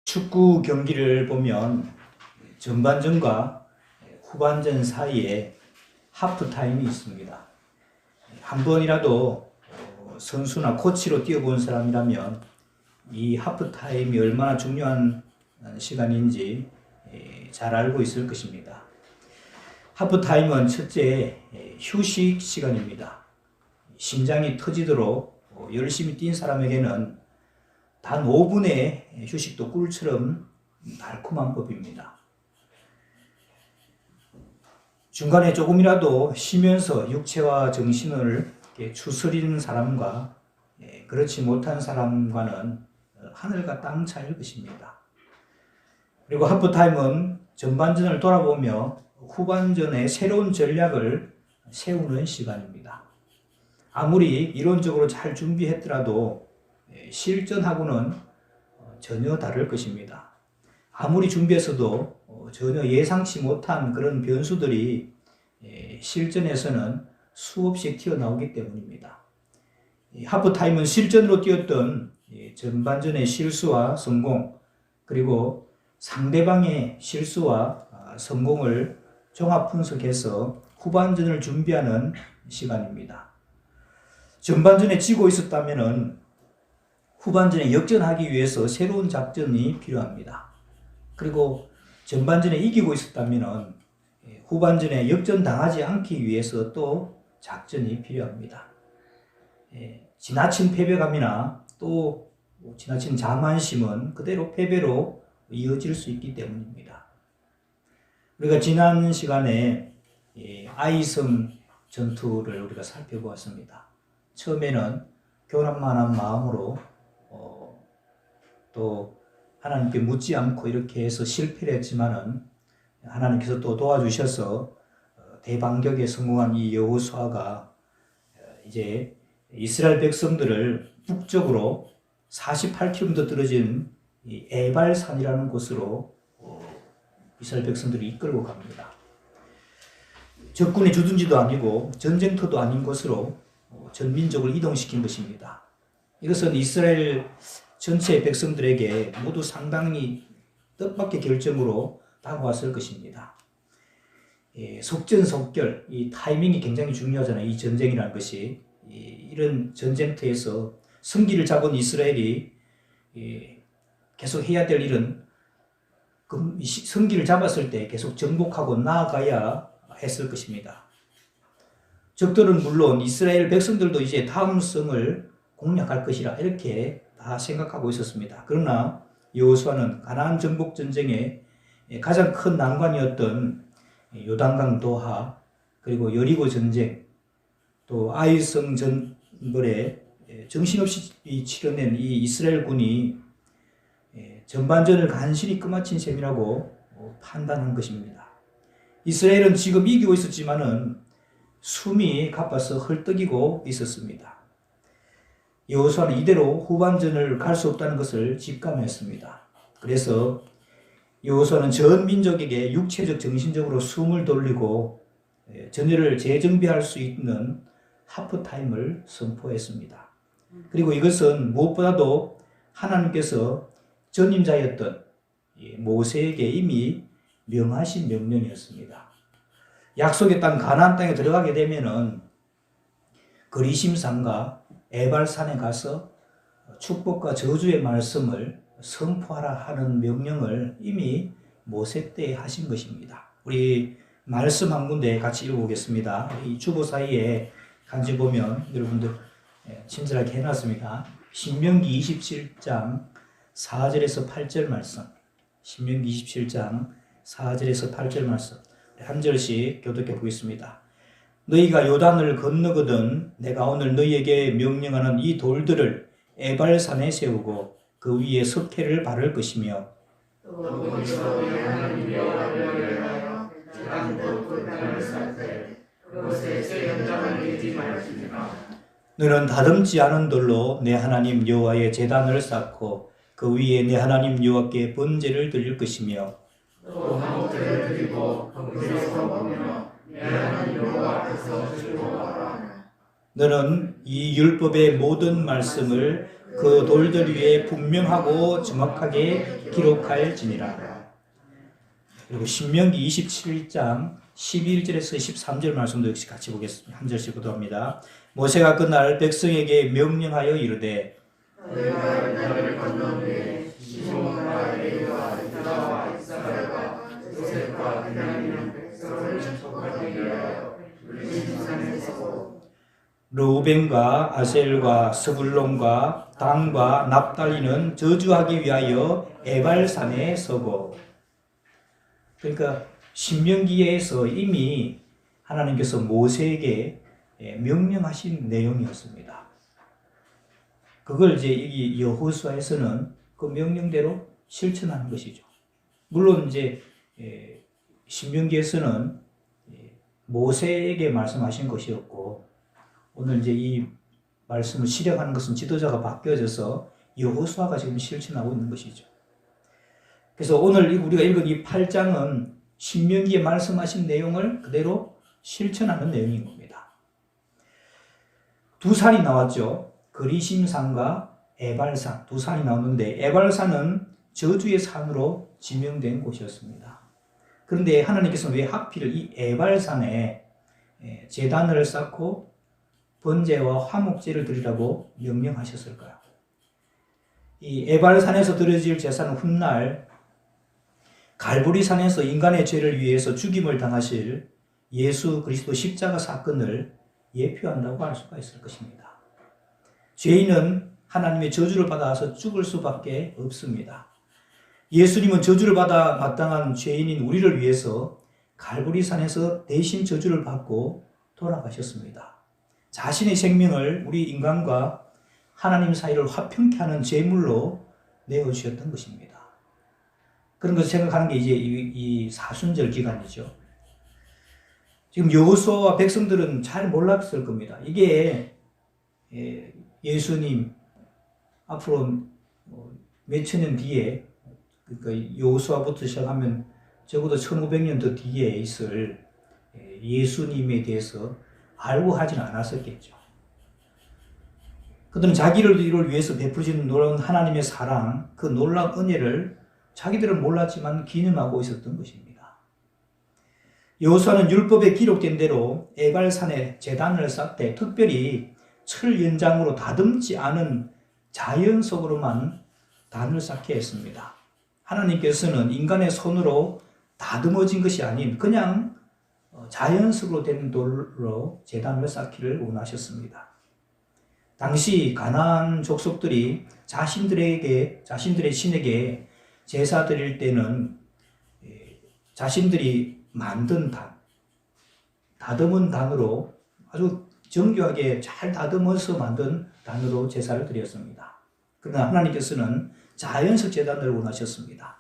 축구 경기를 보면 전반전과 후반전 사이에 하프타임이 있습니다. 한 번이라도 선수나 코치로 뛰어본 사람이라면 이 하프타임이 얼마나 중요한 시간인지 잘 알고 있을 것입니다. 하프타임은 첫째 휴식 시간입니다. 심장이 터지도록 열심히 뛴 사람에게는 단 5분의 휴식도 꿀처럼 달콤한 법입니다. 중간에 조금이라도 쉬면서 육체와 정신을 추스리는 사람과 그렇지 못한 사람과는 하늘과 땅 차이일 것입니다. 그리고 하프타임은 전반전을 돌아보며 후반전에 새로운 전략을 세우는 시간입니다. 아무리 이론적으로 잘 준비했더라도 실전하고는 전혀 다를 것입니다. 아무리 준비해서도 전혀 예상치 못한 그런 변수들이 실전에서는 수없이 튀어나오기 때문입니다. 하프타임은 실전으로 뛰었던 전반전의 실수와 성공, 그리고 상대방의 실수와 성공을 종합 분석해서 후반전을 준비하는 시간입니다. 전반전에 지고 있었다면 후반전에 역전하기 위해서 새로운 작전이 필요합니다. 그리고 전반전에 이기고 있었다면 후반전에 역전당하지 않기 위해서 또 작전이 필요합니다. 지나친 패배감이나 또 지나친 자만심은 그대로 패배로 이어질 수 있기 때문입니다. 우리가 지난 시간에 아이성 전투를 우리가 살펴보았습니다. 처음에는 교만한 마음으로 또 하나님께 묻지 않고 이렇게 해서 실패를 했지만은 하나님께서 또 도와주셔서 대반격에 성공한 이 여호수아가 이제 이스라엘 백성들을 북쪽으로 48km 떨어진 이 에발산이라는 곳으로 이스라엘 백성들을 이끌고 갑니다. 적군의 주둔지도 아니고 전쟁터도 아닌 곳으로 전민족을 이동시킨 것입니다. 이것은 이스라엘 전체 백성들에게 모두 상당히 뜻밖의 결정으로 다가왔을 것입니다. 속전속결, 이 타이밍이 굉장히 중요하잖아요. 이 전쟁이라는 것이. 이런 전쟁터에서 승기를 잡은 이스라엘이 계속 해야 될 일은 승기를 잡았을 때 계속 정복하고 나아가야 했을 것입니다. 적들은 물론 이스라엘 백성들도 이제 다음 성을 공략할 것이라 이렇게 다 생각하고 있었습니다. 그러나 여호수아는 가나안 정복 전쟁의 가장 큰 난관이었던 요단강 도하, 그리고 여리고 전쟁, 또 아이성 전벌에 정신없이 치러낸 이 이스라엘 군이 전반전을 간신히 끝마친 셈이라고 판단한 것입니다. 이스라엘은 지금 이기고 있었지만은 숨이 가빠서 헐떡이고 있었습니다. 여호수아는 이대로 후반전을 갈 수 없다는 것을 직감했습니다. 그래서 여호수아는 전 민족에게 육체적, 정신적으로 숨을 돌리고 전열을 재정비할 수 있는 하프타임을 선포했습니다. 그리고 이것은 무엇보다도 하나님께서 전임자였던 모세에게 이미 명하신 명령이었습니다. 약속의 땅 가나안 땅에 들어가게 되면은 그리심산과 에발산에 가서 축복과 저주의 말씀을 선포하라 하는 명령을 이미 모세 때 하신 것입니다. 우리 말씀 한 군데 같이 읽어보겠습니다. 이 주보 사이에 간지 보면 여러분들 친절하게 해놨습니다. 신명기 27장 4절에서 8절 말씀, 신명기 27장 4절에서 8절 말씀 한 절씩 교독해 보겠습니다. 너희가 요단을 건너거든 내가 오늘 너희에게 명령하는 이 돌들을 에발산에 세우고 그 위에 석회를 바를 것이며 너는 다듬지 않은 돌로 내 하나님 여호와의 제단을 쌓고 그 위에 내 하나님 여호와께 번제를 드릴 것이며 또 한목제를 드리고 번제에서 먹으며 내 하나님 여호와 앞에서 즐거워하라. 너는 이 율법의 모든 말씀을 그 돌들 위에 분명하고 정확하게 기록할지니라. 그리고 신명기 27장 11절에서 13절 말씀도 역시 같이 보겠습니다. 한 절씩 기도합니다. 모세가 그날 백성에게 명령하여 이르되 너희가 요단을 건넌 후에 시몬과 레위와 유다와 이스라엘과 요셉과 베냐민 백성을 족속하기 위하여 울린 산에 서고 르우벤과 아셀과 스불론과 단과 납달리는 저주하기 위하여 에발산에 서고. 그러니까 신명기에서 이미 하나님께서 모세에게 명령하신 내용이었습니다. 그걸 이제 이 여호수아에서는 그 명령대로 실천하는 것이죠. 물론 이제 신명기에서는 모세에게 말씀하신 것이었고, 오늘 이제 이 말씀을 실행하는 것은 지도자가 바뀌어져서 여호수아가 지금 실천하고 있는 것이죠. 그래서 오늘 우리가 읽은 이 8장은 신명기에 말씀하신 내용을 그대로 실천하는 내용인 겁니다. 두 산이 나왔죠. 그리심산과 에발산, 두 산이 나오는데 에발산은 저주의 산으로 지명된 곳이었습니다. 그런데 하나님께서는 왜 하필 이 에발산에 제단을 쌓고 번제와 화목제를 드리라고 명령하셨을까요? 이 에발산에서 드려질 제사는 훗날 갈보리산에서 인간의 죄를 위해서 죽임을 당하실 예수 그리스도 십자가 사건을 예표한다고 할 수가 있을 것입니다. 죄인은 하나님의 저주를 받아서 죽을 수밖에 없습니다. 예수님은 저주를 받아 마땅한 죄인인 우리를 위해서 갈보리산에서 대신 저주를 받고 돌아가셨습니다. 자신의 생명을 우리 인간과 하나님 사이를 화평케 하는 제물로 내어주셨던 것입니다. 그런 것을 생각하는 게 이제 이 사순절 기간이죠. 지금 여호수아와 백성들은 잘 몰랐을 겁니다. 이게 예수님 앞으로 몇천 년 뒤에, 그러니까 여호수아부터 시작하면 적어도 1500년 더 뒤에 있을 예수님에 대해서 알고 하지는 않았었겠죠. 그들은 자기를 위해서 베푸신 놀라운 하나님의 사랑, 그 놀라운 은혜를 자기들은 몰랐지만 기념하고 있었던 것입니다. 여호수아는 율법에 기록된 대로 에발산에 제단을 쌓되 특별히 철 연장으로 다듬지 않은 자연 속으로만 단을 쌓게 했습니다. 하나님께서는 인간의 손으로 다듬어진 것이 아닌 그냥 자연석으로 된 돌로 제단을 쌓기를 원하셨습니다. 당시 가나안 족속들이 자신들의 신에게 제사 드릴 때는 자신들이 만든 단, 다듬은 단으로 아주 정교하게 잘 다듬어서 만든 단으로 제사를 드렸습니다. 그러나 하나님께서는 자연석 제단을 원하셨습니다.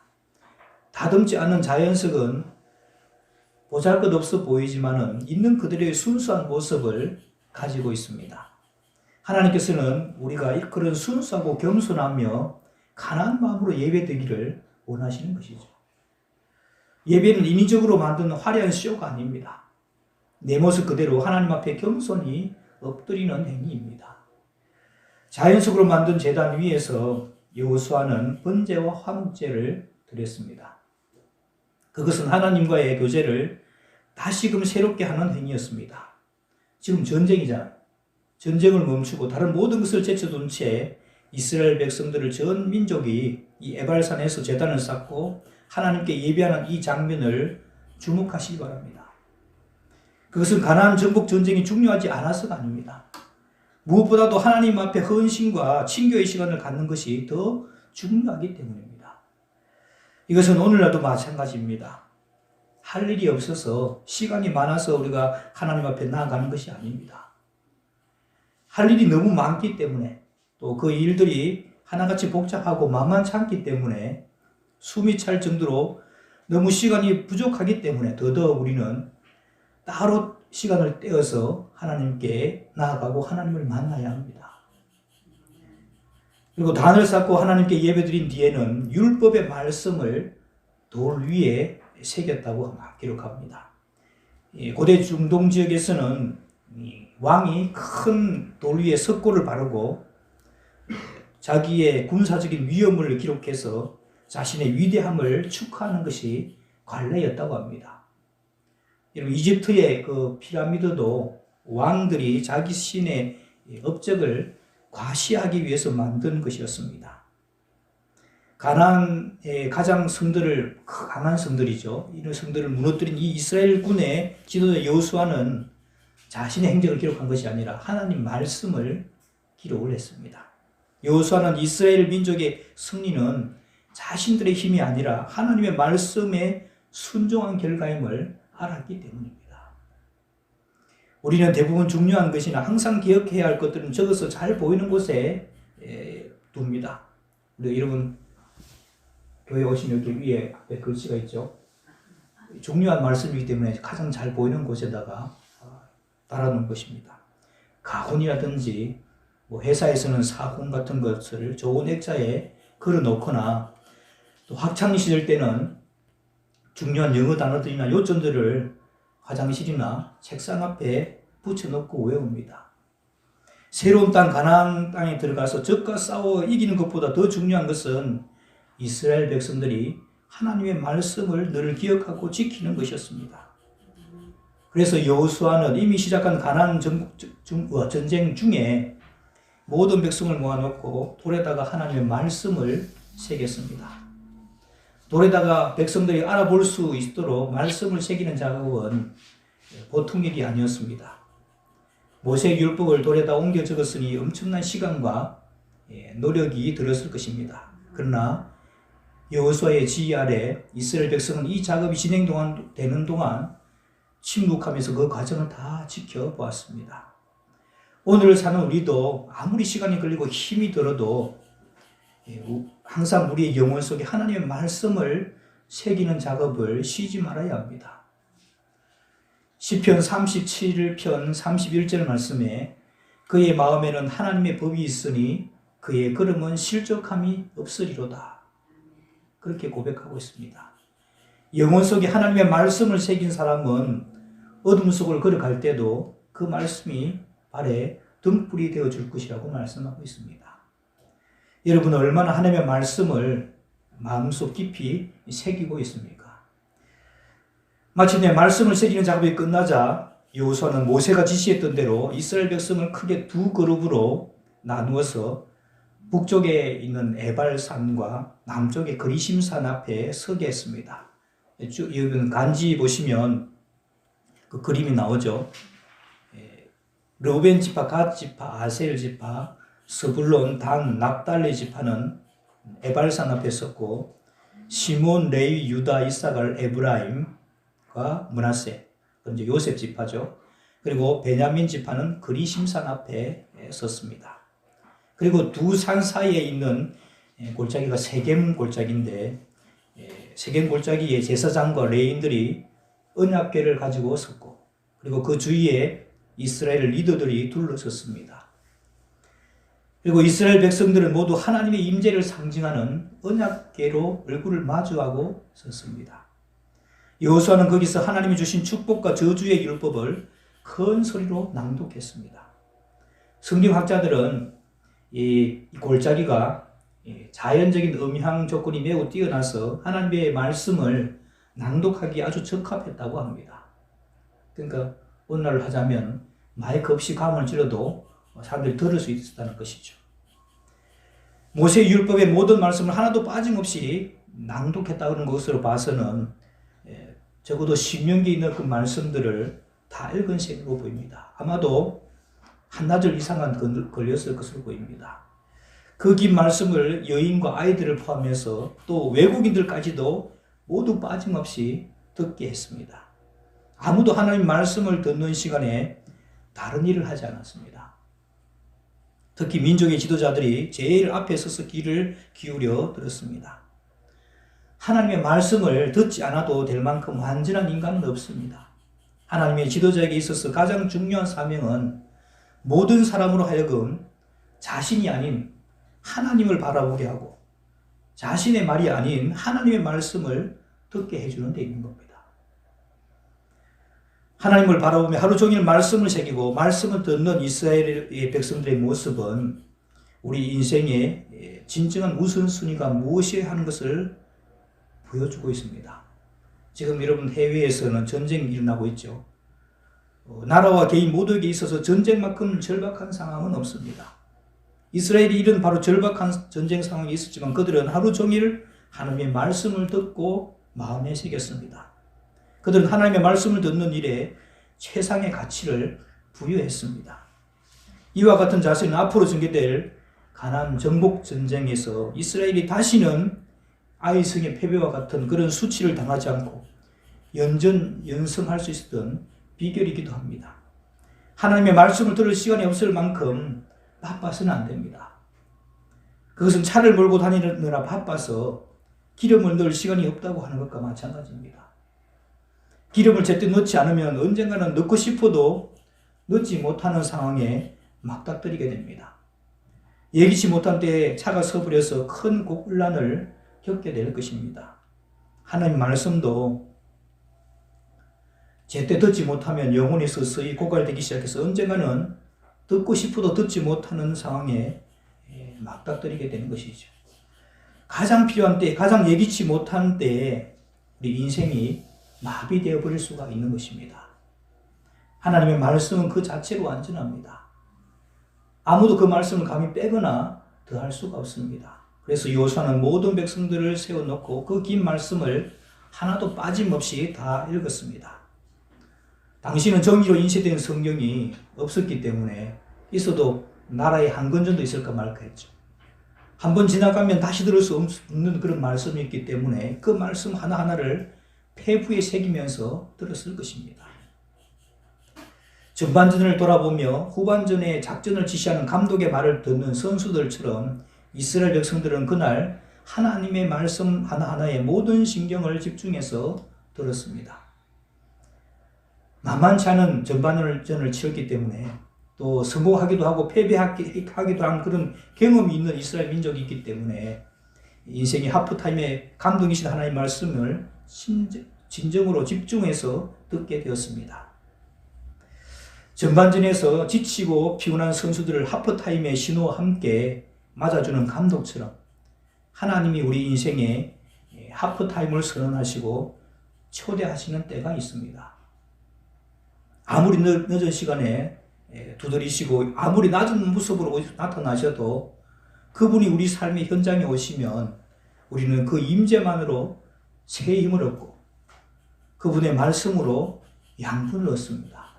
다듬지 않은 자연석은 보잘것없어 보이지만은 있는 그들의 순수한 모습을 가지고 있습니다. 하나님께서는 우리가 그런 순수하고 겸손하며 가난한 마음으로 예배드리기를 원하시는 것이죠. 예배는 인위적으로 만든 화려한 쇼가 아닙니다. 내 모습 그대로 하나님 앞에 겸손히 엎드리는 행위입니다. 자연석으로 만든 제단 위에서 여호수아는 번제와 화목제를 드렸습니다. 그것은 하나님과의 교제를 다시금 새롭게 하는 행위였습니다. 지금 전쟁이잖아요. 전쟁을 멈추고 다른 모든 것을 제쳐둔 채 이스라엘 백성들을 전 민족이 이 에발산에서 제단을 쌓고 하나님께 예배하는 이 장면을 주목하시기 바랍니다. 그것은 가나안 정복 전쟁이 중요하지 않아서가 아닙니다. 무엇보다도 하나님 앞에 헌신과 친교의 시간을 갖는 것이 더 중요하기 때문입니다. 이것은 오늘날도 마찬가지입니다. 할 일이 없어서 시간이 많아서 우리가 하나님 앞에 나아가는 것이 아닙니다. 할 일이 너무 많기 때문에 또 그 일들이 하나같이 복잡하고 만만치 않기 때문에 숨이 찰 정도로 너무 시간이 부족하기 때문에 더더욱 우리는 따로 시간을 떼어서 하나님께 나아가고 하나님을 만나야 합니다. 그리고 단을 쌓고 하나님께 예배드린 뒤에는 율법의 말씀을 돌 위에 새겼다고 기록합니다. 고대 중동 지역에서는 왕이 큰 돌 위에 석고를 바르고 자기의 군사적인 위엄을 기록해서 자신의 위대함을 축하하는 것이 관례였다고 합니다. 여러분, 이집트의 그 피라미드도 왕들이 자기 신의 업적을 과시하기 위해서 만든 것이었습니다. 가나안의 가장 성들을, 강한 성들이죠. 이런 성들을 무너뜨린 이 이스라엘 군의 지도자 여호수아는 자신의 행적을 기록한 것이 아니라 하나님 말씀을 기록을 했습니다. 여호수아는 이스라엘 민족의 승리는 자신들의 힘이 아니라 하나님의 말씀에 순종한 결과임을 알았기 때문입니다. 우리는 대부분 중요한 것이나 항상 기억해야 할 것들은 적어서 잘 보이는 곳에 둡니다. 여러분, 교회 오신 여기 위에 앞에 글씨가 있죠. 중요한 말씀이기 때문에 가장 잘 보이는 곳에다가 달아놓은 것입니다. 가훈이라든지 회사에서는 사훈 같은 것을 좋은 액자에 걸어놓거나, 또 학창시절 때는 중요한 영어 단어들이나 요점들을 화장실이나 책상 앞에 붙여놓고 외웁니다. 새로운 땅 가나안 땅에 들어가서 적과 싸워 이기는 것보다 더 중요한 것은 이스라엘 백성들이 하나님의 말씀을 늘 기억하고 지키는 것이었습니다. 그래서 여호수아는 이미 시작한 가나안 전쟁 중에 모든 백성을 모아놓고 돌에다가 하나님의 말씀을 새겼습니다. 돌에다가 백성들이 알아볼 수 있도록 말씀을 새기는 작업은 보통 일이 아니었습니다. 모세의 율법을 돌에다 옮겨 적었으니 엄청난 시간과 노력이 들었을 것입니다. 그러나 여호수아의 지휘 아래 이스라엘 백성은 이 작업이 진행되는 동안 침묵하면서 그 과정을 다 지켜보았습니다. 오늘 사는 우리도 아무리 시간이 걸리고 힘이 들어도 항상 우리의 영혼 속에 하나님의 말씀을 새기는 작업을 쉬지 말아야 합니다. 시편 37편 31절 말씀에 그의 마음에는 하나님의 법이 있으니 그의 걸음은 실족함이 없으리로다. 그렇게 고백하고 있습니다. 영혼 속에 하나님의 말씀을 새긴 사람은 어둠 속을 걸어갈 때도 그 말씀이 발에 등불이 되어줄 것이라고 말씀하고 있습니다. 여러분은 얼마나 하나님의 말씀을 마음속 깊이 새기고 있습니까? 마침내 말씀을 새기는 작업이 끝나자 여호수아는 모세가 지시했던 대로 이스라엘 백성을 크게 두 그룹으로 나누어서 북쪽에 있는 에발산과 남쪽의 그리심산 앞에 서게 했습니다. 여러분 간지 보시면 그 그림이 나오죠. 르우벤 지파, 갓 지파, 아셀 지파, 스불론, 단, 납달리 지파는 에발산 앞에 섰고, 시몬, 레위, 유다, 이사갈, 에브라임과 므낫세, 이제 요셉 지파죠. 그리고 베냐민 지파는 그리심산 앞에 섰습니다. 그리고 두 산 사이에 있는 골짜기가 세겜 골짜기인데, 세겜 골짜기에 제사장과 레인들이 언약궤를 가지고 섰고, 그리고 그 주위에 이스라엘 리더들이 둘러섰습니다. 그리고 이스라엘 백성들은 모두 하나님의 임재를 상징하는 언약궤로 얼굴을 마주하고 섰습니다. 여호수아는 거기서 하나님이 주신 축복과 저주의 율법을 큰 소리로 낭독했습니다. 성경학자들은 이 골짜기가 자연적인 음향 조건이 매우 뛰어나서 하나님의 말씀을 낭독하기 아주 적합했다고 합니다. 그러니까 오늘날 하자면 마이크 없이 감을 찔러도 사람들이 들을 수 있었다는 것이죠. 모세의 율법의 모든 말씀을 하나도 빠짐없이 낭독했다는 것으로 봐서는 적어도 신명기에 있는 그 말씀들을 다 읽은 셈으로 보입니다. 아마도 한나절 이상은 걸렸을 것으로 보입니다. 그 긴 말씀을 여인과 아이들을 포함해서 또 외국인들까지도 모두 빠짐없이 듣게 했습니다. 아무도 하나님 말씀을 듣는 시간에 다른 일을 하지 않았습니다. 특히 민족의 지도자들이 제일 앞에 서서 귀를 기울여 들었습니다. 하나님의 말씀을 듣지 않아도 될 만큼 완전한 인간은 없습니다. 하나님의 지도자에게 있어서 가장 중요한 사명은 모든 사람으로 하여금 자신이 아닌 하나님을 바라보게 하고 자신의 말이 아닌 하나님의 말씀을 듣게 해주는 데 있는 겁니다. 하나님을 바라보며 하루 종일 말씀을 새기고 말씀을 듣는 이스라엘의 백성들의 모습은 우리 인생의 진정한 우선순위가 무엇이어야 하는 것을 보여주고 있습니다. 지금 여러분 해외에서는 전쟁이 일어나고 있죠. 나라와 개인 모두에게 있어서 전쟁만큼 절박한 상황은 없습니다. 이스라엘이 이런 바로 절박한 전쟁 상황이 있었지만 그들은 하루 종일 하나님의 말씀을 듣고 마음에 새겼습니다. 그들은 하나님의 말씀을 듣는 일에 최상의 가치를 부여했습니다. 이와 같은 자세는 앞으로 전개될 가나안 정복 전쟁에서 이스라엘이 다시는 아이성의 패배와 같은 그런 수치를 당하지 않고 연승할 수 있었던 비결이기도 합니다. 하나님의 말씀을 들을 시간이 없을 만큼 바빠서는 안 됩니다. 그것은 차를 몰고 다니느라 바빠서 기름을 넣을 시간이 없다고 하는 것과 마찬가지입니다. 기름을 제때 넣지 않으면 언젠가는 넣고 싶어도 넣지 못하는 상황에 막닥뜨리게 됩니다. 예기치 못한 때에 차가 서버려서 큰 곤란을 겪게 될 것입니다. 하나님 말씀도 제때 듣지 못하면 영혼이 서서히 고갈되기 시작해서 언젠가는 듣고 싶어도 듣지 못하는 상황에 막닥뜨리게 되는 것이죠. 가장 필요한 때, 가장 예기치 못한 때에 우리 인생이 마비되어 버릴 수가 있는 것입니다. 하나님의 말씀은 그 자체로 완전합니다. 아무도 그 말씀을 감히 빼거나 더할 수가 없습니다. 그래서 여호수아는 모든 백성들을 세워놓고 그 긴 말씀을 하나도 빠짐없이 다 읽었습니다. 당시는 정의로 인쇄된 성경이 없었기 때문에 있어도 나라에 한 권 정도 있을까 말까 했죠. 한번 지나가면 다시 들을 수 없는 그런 말씀이 있기 때문에 그 말씀 하나하나를 폐부에 새기면서 들었을 것입니다. 전반전을 돌아보며 후반전에 작전을 지시하는 감독의 말을 듣는 선수들처럼 이스라엘 백성들은 그날 하나님의 말씀 하나하나에 모든 신경을 집중해서 들었습니다. 만만치 않은 전반전을 치렀기 때문에 또 성공하기도 하고 패배하기도 한 그런 경험이 있는 이스라엘 민족이 있기 때문에 인생의 하프타임에 감동이신 하나님의 말씀을 진정으로 집중해서 듣게 되었습니다. 전반전에서 지치고 피곤한 선수들을 하프타임의 신호와 함께 맞아주는 감독처럼 하나님이 우리 인생에 하프타임을 선언하시고 초대하시는 때가 있습니다. 아무리 늦은 시간에 두드리시고 아무리 낮은 모습으로 나타나셔도 그분이 우리 삶의 현장에 오시면 우리는 그 임재만으로 새 힘을 얻고 그분의 말씀으로 양분을 얻습니다.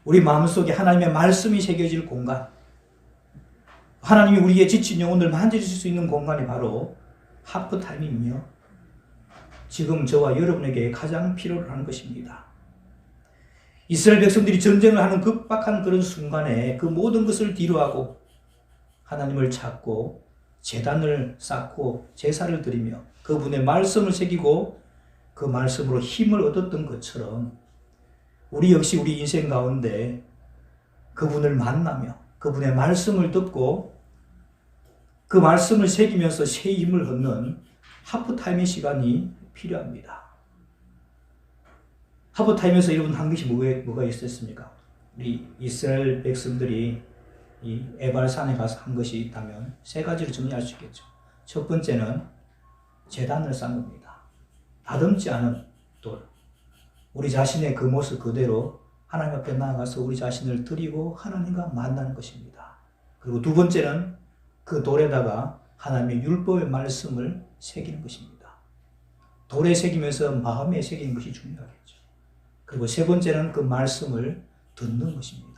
우리 마음속에 하나님의 말씀이 새겨질 공간, 하나님이 우리의 지친 영혼을 만져주실 수 있는 공간이 바로 하프타임이며 지금 저와 여러분에게 가장 필요로 하는 것입니다. 이스라엘 백성들이 전쟁을 하는 급박한 그런 순간에 그 모든 것을 뒤로하고 하나님을 찾고 제단을 쌓고 제사를 드리며 그분의 말씀을 새기고 그 말씀으로 힘을 얻었던 것처럼 우리 역시 우리 인생 가운데 그분을 만나며 그분의 말씀을 듣고 그 말씀을 새기면서 새 힘을 얻는 하프타임의 시간이 필요합니다. 하프타임에서 여러분 한 것이 뭐가 있었습니까? 우리 이스라엘 백성들이 이 에발산에 가서 한 것이 있다면 세 가지로 정리할 수 있겠죠. 첫 번째는 제단을 쌓는 겁니다. 다듬지 않은 돌. 우리 자신의 그 모습 그대로 하나님 앞에 나아가서 우리 자신을 드리고 하나님과 만나는 것입니다. 그리고 두 번째는 그 돌에다가 하나님의 율법의 말씀을 새기는 것입니다. 돌에 새기면서 마음에 새기는 것이 중요하겠죠. 그리고 세 번째는 그 말씀을 듣는 것입니다.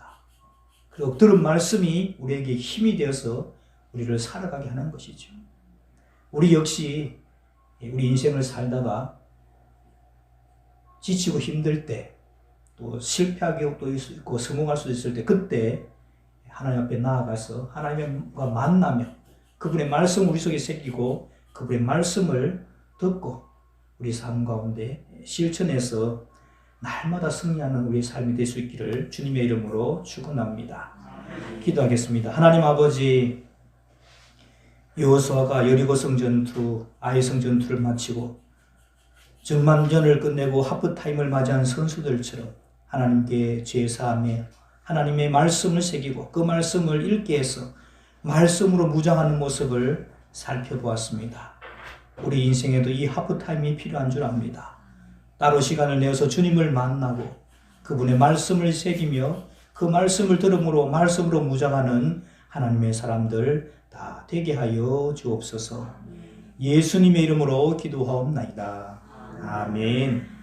그리고 들은 말씀이 우리에게 힘이 되어서 우리를 살아가게 하는 것이죠. 우리 역시 우리 인생을 살다가 지치고 힘들 때, 또 실패하기도 있고 성공할 수도 있을 때, 그때 하나님 앞에 나아가서 하나님과 만나며 그분의 말씀을 우리 속에 새기고 그분의 말씀을 듣고 우리 삶 가운데 실천해서 날마다 승리하는 우리의 삶이 될 수 있기를 주님의 이름으로 축원합니다. 기도하겠습니다. 하나님 아버지, 여호수아가 여리고성 전투, 아이성 전투를 마치고 전반전을 끝내고 하프타임을 맞이한 선수들처럼 하나님께 제사하며 하나님의 말씀을 새기고 그 말씀을 읽게 해서 말씀으로 무장하는 모습을 살펴보았습니다. 우리 인생에도 이 하프타임이 필요한 줄 압니다. 따로 시간을 내어서 주님을 만나고 그분의 말씀을 새기며 그 말씀을 들음으로 말씀으로 무장하는 하나님의 사람들 다 되게 하여 주옵소서. 예수님의 이름으로 기도하옵나이다. 아멘.